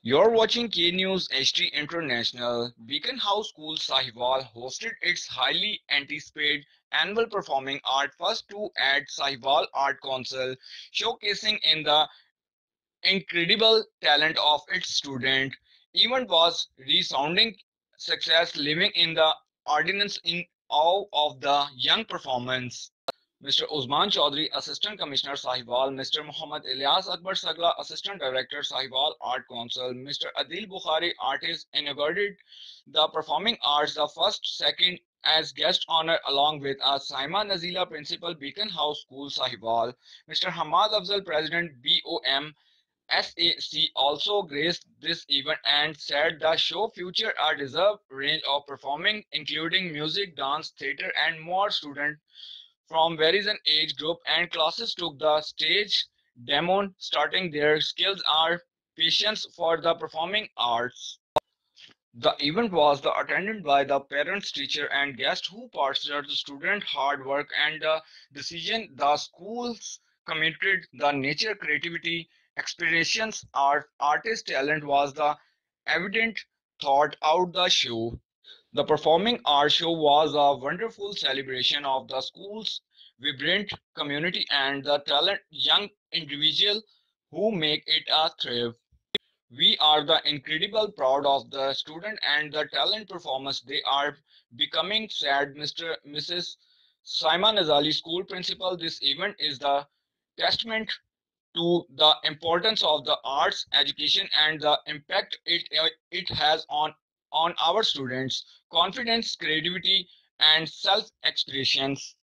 You're watching K News HD International. Beaconhouse School Sahiwal hosted its highly anticipated annual Performing Art First 2 at Sahiwal Art Council, showcasing in the incredible talent of its student. Event was resounding success, leaving in the audience in awe of the young performance. Mr. Usman Chaudhry, Assistant Commissioner Sahiwal, Mr. Muhammad Ilyas Akbar Sagla, Assistant Director Sahiwal Art Council, Mr. Adil Bukhari, artist, inaugurated the performing arts the first, second as guest honor along with Saima Nazila, Principal Beaconhouse School Sahiwal, Mr. Hamad Afzal, President BOM SAC also graced this event and said the show featured a diverse range of performing, including music, dance, theater, and more. Students from various age group and classes took the stage, demonstrating their skills and patience for the performing arts. The event was attended by the parents, teacher, and guests who participated the student hard work and the decision. The schools committed the nature, creativity, experiences, artist talent was the evident thought out the show. The performing arts show was a wonderful celebration of the school's vibrant community and the talent young individual who make it a thrive. We are the incredible proud of the student and the talent performance they are becoming, said Mr. Mrs. Simon Azali, school principal. This event is the testament to the importance of the arts education and the impact it has on our students' confidence, creativity, and self-expressions.